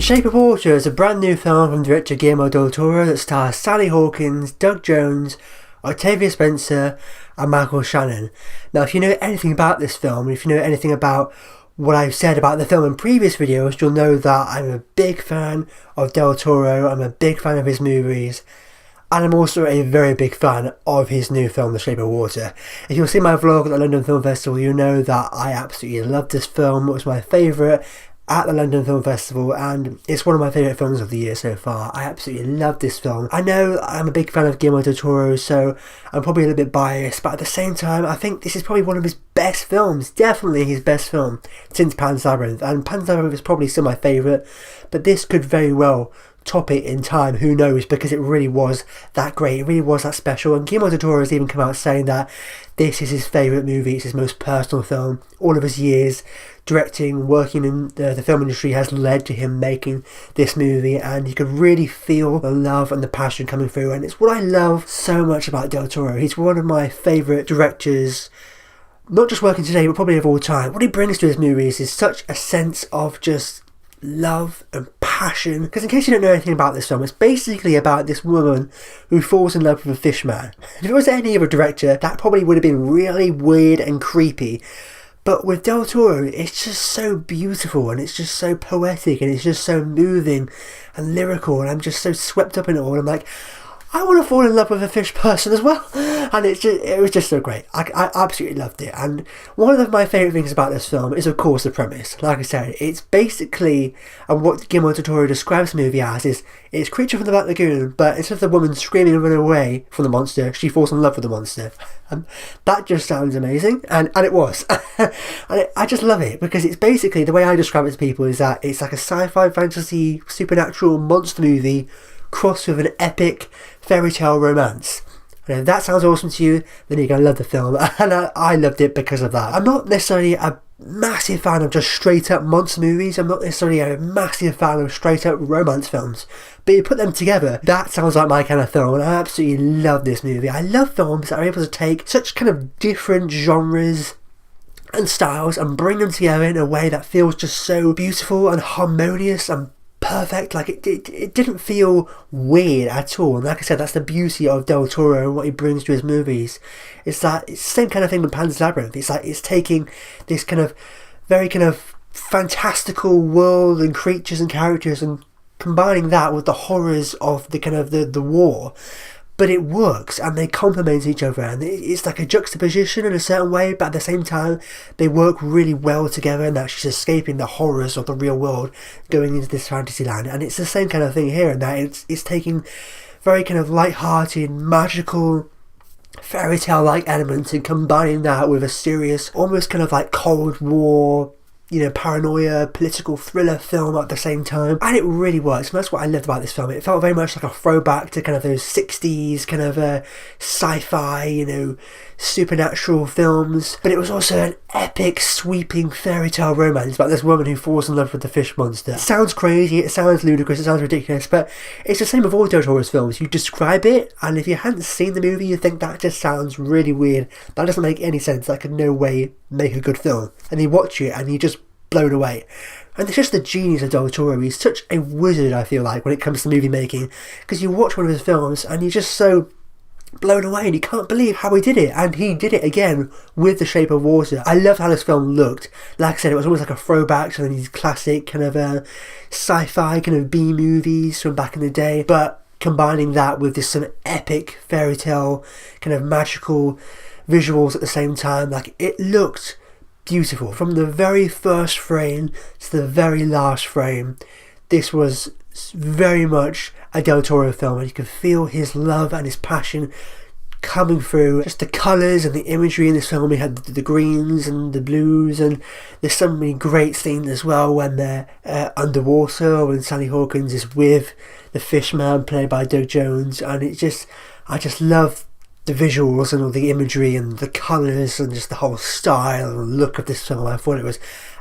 The Shape of Water is a brand new film from director Guillermo del Toro that stars Sally Hawkins, Doug Jones, Octavia Spencer and Shannon. Now if you know anything about this film, if you know anything about what I've said about the film in previous videos, you'll know that I'm a big fan of Del Toro, I'm a big fan of his movies, and I'm also a very big fan of his new film, The Shape of Water. If you'll see my vlog at the London Film Festival, you know that I absolutely love this film. It was my favourite at the London Film Festival, and it's one of my favourite films of the year so far. I absolutely love this film. I know I'm a big fan of Guillermo del Toro, so I'm probably a little bit biased, but at the same time, I think this is probably one of his best films, definitely his best film since Pan's Labyrinth, and Pan's Labyrinth is probably still my favourite, but this could very well top it in time, who knows, because it really was that great, it really was that special. And Guillermo del Toro has even come out saying that this is his favourite movie, it's his most personal film. All of his years directing, working in the film industry has led to him making this movie, and you can really feel the love and the passion coming through, and it's what I love so much about Del Toro. He's one of my favourite directors, not just working today but probably of all time. What he brings to his movies is such a sense of just love and passion, because in case you don't know anything about this film, it's basically about this woman who falls in love with a fish man. If it was any other director, that probably would have been really weird and creepy, but with Del Toro, it's just so beautiful, and it's just so poetic, and it's just so moving and lyrical, and I'm just so swept up in it all. I'm like, I want to fall in love with a fish person as well, and it was just so great. I absolutely loved it. And one of my favourite things about this film is, of course, the premise. Like I said, it's basically, and what Guillermo del Toro describes the movie as is, it's Creature from the Black Lagoon, but instead of the woman screaming and running away from the monster, she falls in love with the monster. And that just sounds amazing, and it was. I just love it, because it's basically, the way I describe it to people is that it's like a sci-fi, fantasy, supernatural monster movie crossed with an epic fairy tale romance. And if that sounds awesome to you, then you're going to love the film, and I loved it because of that. I'm not necessarily a massive fan of just straight up monster movies, I'm not necessarily a massive fan of straight up romance films, but you put them together, that sounds like my kind of film, and I absolutely love this movie. I love films that are able to take such kind of different genres and styles and bring them together in a way that feels just so beautiful and harmonious and perfect. Like it didn't feel weird at all, and like I said, that's the beauty of Del Toro and what he brings to his movies. It's that it's the same kind of thing with Pan's Labyrinth. It's like it's taking this kind of very kind of fantastical world and creatures and characters and combining that with the horrors of the kind of the war, but it works, and they complement each other, and it's like a juxtaposition in a certain way, but at the same time they work really well together, and that she's escaping the horrors of the real world going into this fantasy land. And it's the same kind of thing here, in that it's taking very kind of light-hearted, magical, fairy tale like elements and combining that with a serious, almost kind of like Cold War, you know, paranoia, political thriller film at the same time, and it really works. And that's what I loved about this film. It felt very much like a throwback to kind of those 60s kind of sci-fi, you know, supernatural films, but it was also an epic, sweeping fairy tale romance about this woman who falls in love with the fish monster. It sounds crazy, it sounds ludicrous, it sounds ridiculous, but it's the same with all Del Toro's films. You describe it, and if you hadn't seen the movie, you think that just sounds really weird. That doesn't make any sense. That could no way make a good film. And you watch it, and you just blown away. And it's just the genius of Del Toro. He's such a wizard, I feel like, when it comes to movie making, because you watch one of his films and you're just so blown away and you can't believe how he did it, and he did it again with The Shape of Water. I loved how this film looked. Like I said, it was almost like a throwback to these classic kind of sci-fi kind of B movies from back in the day, but combining that with this some epic fairy tale kind of magical visuals at the same time. Like, it looked beautiful from the very first frame to the very last frame. This was very much a Del Toro film, and you could feel his love and his passion coming through. Just the colours and the imagery in this film. We had the greens and the blues, and there's so many great scenes as well when they're underwater, when Sally Hawkins is with the fish man played by Doug Jones, and I just love the visuals and all the imagery and the colours and just the whole style and look of this film. I thought it was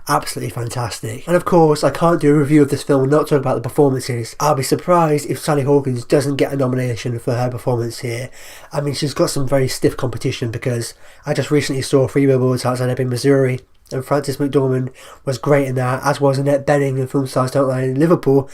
absolutely fantastic. And of course, I can't do a review of this film and not talk about the performances. I'll be surprised if Sally Hawkins doesn't get a nomination for her performance here. I mean, she's got some very stiff competition, because I just recently saw 3 Billboards Outside Ebbing, Missouri, and Frances McDormand was great in that, as was Annette Bening in Film Stars Don't Lie in Liverpool.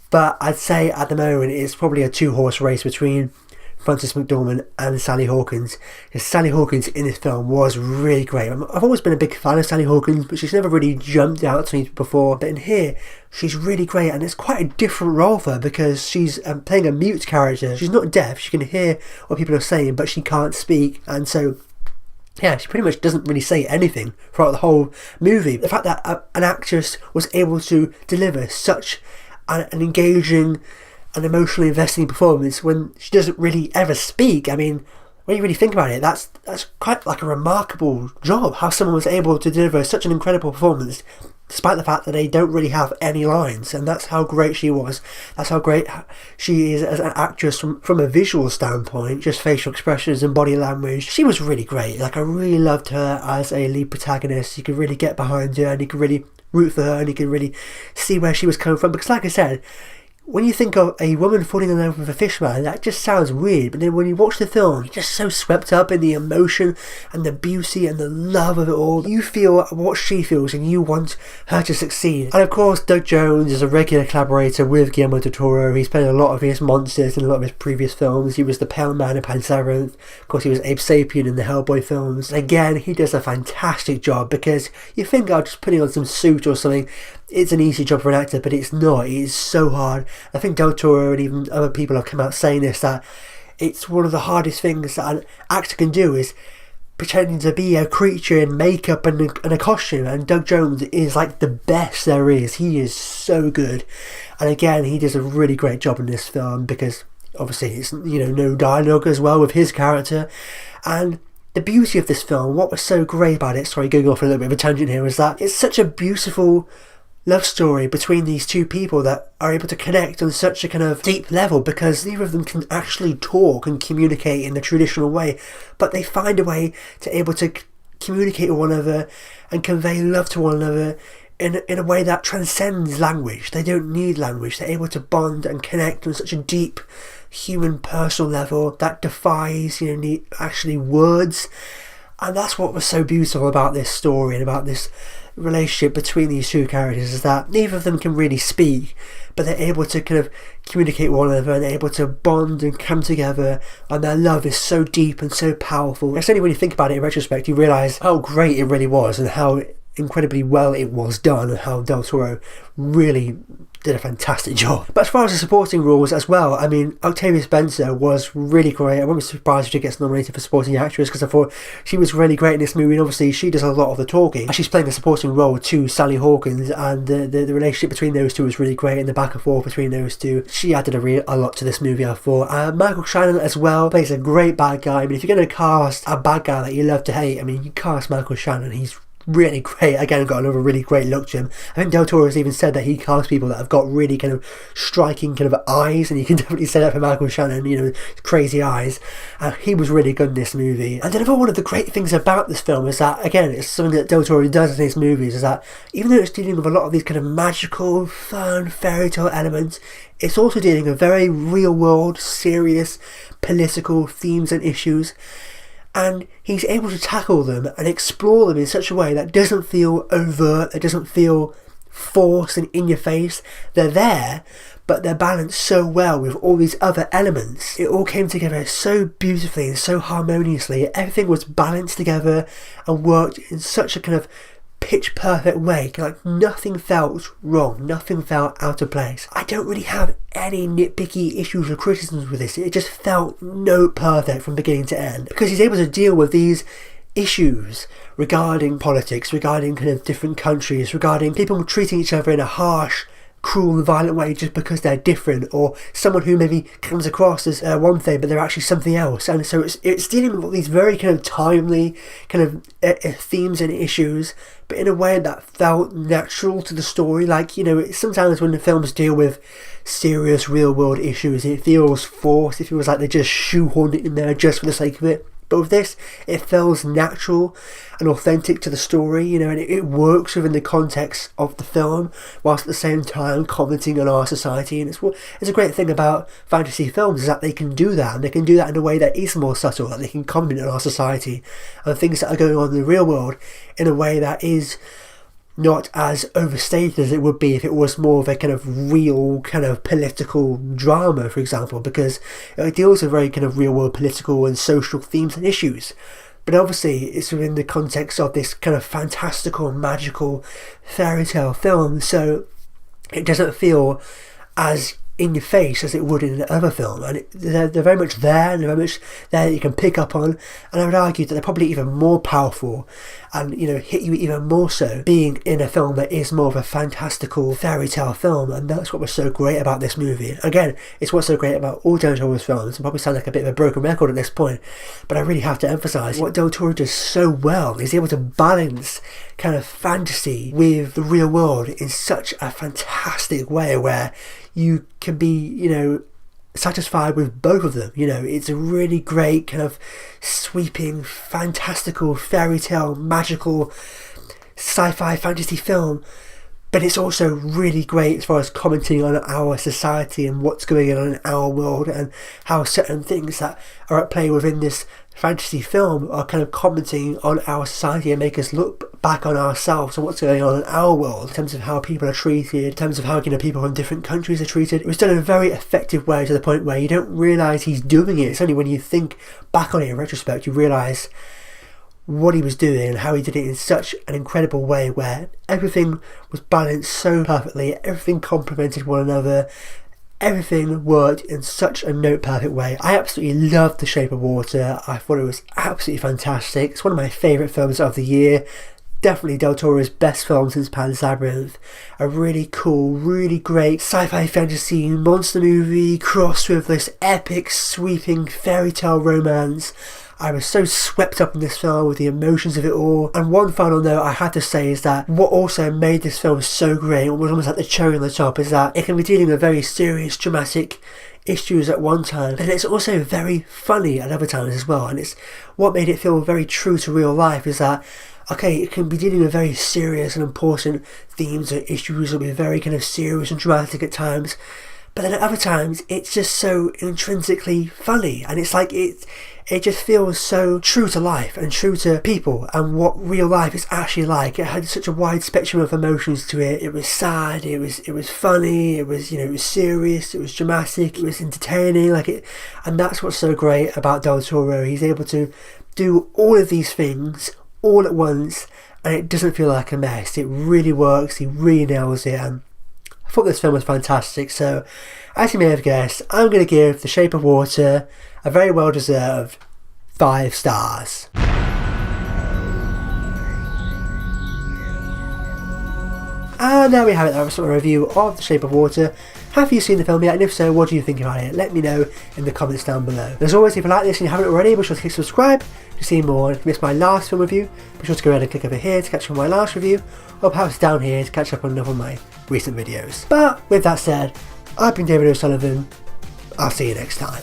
But I'd say at the moment it's probably a two-horse race between Frances McDormand and Sally Hawkins. Because Sally Hawkins in this film was really great. I've always been a big fan of Sally Hawkins, but she's never really jumped out to me before. But in here, she's really great, and it's quite a different role for her because she's playing a mute character. She's not deaf, she can hear what people are saying, but she can't speak, and so yeah, she pretty much doesn't really say anything throughout the whole movie. The fact that an actress was able to deliver such an engaging and emotionally investing performance when she doesn't really ever speak. I mean, when you really think about it, that's quite like a remarkable job, how someone was able to deliver such an incredible performance despite the fact that they don't really have any lines. And that's how great she was. That's how great she is as an actress from a visual standpoint, just facial expressions and body language. She was really great. Like, I really loved her as a lead protagonist. You could really get behind her, and you could really root for her, and you could really see where she was coming from. Because like I said, when you think of a woman falling in love with a fishman, that just sounds weird, but then when you watch the film, you're just so swept up in the emotion and the beauty and the love of it all. You feel what she feels and you want her to succeed. And of course, Doug Jones is a regular collaborator with Guillermo del Toro. He's played a lot of his monsters in a lot of his previous films. He was the Pale Man in Pan Seventh. Of course, he was Abe Sapien in the Hellboy films. And again, he does a fantastic job, because you think, oh, just putting on some suit or something, it's an easy job for an actor, but it's not. It is so hard. I think Del Toro and even other people have come out saying this, that it's one of the hardest things that an actor can do, is pretending to be a creature in makeup and a costume. And Doug Jones is like the best there is. He is so good. And again, he does a really great job in this film, because obviously it's, you know, no dialogue as well with his character. And the beauty of this film, what was so great about it, sorry, going off a little bit of a tangent here, is that it's such a beautiful love story between these two people that are able to connect on such a kind of deep level, because neither of them can actually talk and communicate in the traditional way, but they find a way to able to communicate with one another and convey love to one another in a way that transcends language. They don't need language. They're able to bond and connect on such a deep human personal level that defies, you know, actually words. And that's what was so beautiful about this story and about this relationship between these two characters, is that neither of them can really speak, but they're able to kind of communicate with one another, and they're able to bond and come together, and their love is so deep and so powerful. It's only when you think about it in retrospect you realise how great it really was, and how incredibly well it was done, and how Del Toro really did a fantastic job. But as far as the supporting roles as well, I mean, Octavia Spencer was really great. I won't be surprised if she gets nominated for supporting actress, because I thought she was really great in this movie, and obviously she does a lot of the talking. She's playing a supporting role to Sally Hawkins, and the relationship between those two was really great, and the back and forth between those two. She added a lot to this movie, I thought. Michael Shannon as well plays a great bad guy. I mean, if you're going to cast a bad guy that you love to hate, I mean, you cast Michael Shannon. He's really great. Again, got another really great look to him. I think Del Toro has even said that he casts people that have got really kind of striking kind of eyes, and you can definitely say that for Michael Shannon, you know, crazy eyes. He was really good in this movie. And then one of the great things about this film is that, again, it's something that Del Toro does in his movies, is that even though it's dealing with a lot of these kind of magical, fun, fairy tale elements, it's also dealing with very real world, serious, political themes and issues. And he's able to tackle them and explore them in such a way that doesn't feel overt, that doesn't feel forced and in your face. They're there, but they're balanced so well with all these other elements. It all came together so beautifully and so harmoniously. Everything was balanced together and worked in such a kind of pitch perfect way. Like, nothing felt wrong, nothing felt out of place. I don't really have any nitpicky issues or criticisms with this. It just felt perfect from beginning to end, because he's able to deal with these issues regarding politics, regarding kind of different countries, regarding people treating each other in a harsh, cruel and violent way just because they're different, or someone who maybe comes across as one thing but they're actually something else. And so it's dealing with all these very kind of timely kind of themes and issues, but in a way that felt natural to the story. Like, you know, sometimes when the films deal with serious real world issues, it feels forced. It feels like they just shoehorned it in there just for the sake of it. But with this, it feels natural and authentic to the story, you know, and it works within the context of the film, whilst at the same time commenting on our society. And it's a great thing about fantasy films, is that they can do that, and they can do that in a way that is more subtle, that they can comment on our society and things that are going on in the real world in a way that is not as overstated as it would be if it was more of a kind of real kind of political drama, for example, because it deals with very kind of real world political and social themes and issues. But obviously it's within the context of this kind of fantastical, magical fairy tale film, so it doesn't feel as in your face as it would in another film, and they're very much there, and they're very much there that you can pick up on. And I would argue that they're probably even more powerful and, you know, hit you even more so being in a film that is more of a fantastical fairy tale film. And that's what was so great about this movie. Again, it's what's so great about all Del Toro's films. I probably sound like a bit of a broken record at this point, but I really have to emphasize what Del Toro does so well. He's able to balance kind of fantasy with the real world in such a fantastic way, where you can be, you know, satisfied with both of them. You know, it's a really great kind of sweeping, fantastical, fairy tale, magical, sci-fi fantasy film, but it's also really great as far as commenting on our society and what's going on in our world, and how certain things that are at play within this fantasy film are kind of commenting on our society and make us look back on ourselves and what's going on in our world in terms of how people are treated, in terms of how, you know, people from different countries are treated. It was done in a very effective way, to the point where you don't realise he's doing it. It's only when you think back on it in retrospect you realise what he was doing and how he did it in such an incredible way, where everything was balanced so perfectly, everything complemented one another, everything worked in such a note-perfect way. I absolutely loved The Shape of Water. I thought it was absolutely fantastic. It's one of my favourite films of the year. Definitely Del Toro's best film since Pan's Labyrinth. A really cool, really great sci-fi fantasy monster movie crossed with this epic, sweeping fairy tale romance. I was so swept up in this film with the emotions of it all. And one final note I have to say is that what also made this film so great, what was almost like the cherry on the top, is that it can be dealing with very serious, dramatic issues at one time, but it's also very funny at other times as well. And it's what made it feel very true to real life, is that okay, it can be dealing with very serious and important themes or issues that will be very kind of serious and dramatic at times, but then at other times it's just so intrinsically funny, and it's like it just feels so true to life and true to people and what real life is actually like. It had such a wide spectrum of emotions to it. It was sad, it was funny, it was, you know, it was serious, it was dramatic, it was entertaining, and that's what's so great about Del Toro. He's able to do all of these things all at once, and it doesn't feel like a mess. It really works. He really nails it, and I thought this film was fantastic. So, as you may have guessed, I'm going to give The Shape of Water a very well deserved 5 stars. And there we have it. That was a review of The Shape of Water. Have you seen the film yet? And if so, what do you think about it? Let me know in the comments down below. As always, if you like this and you haven't already, be sure to click subscribe to see more. And if you missed my last film review, be sure to go ahead and click over here to catch up on my last review, or perhaps down here to catch up on another of my recent videos. But with that said, I've been David O'Sullivan. I'll see you next time.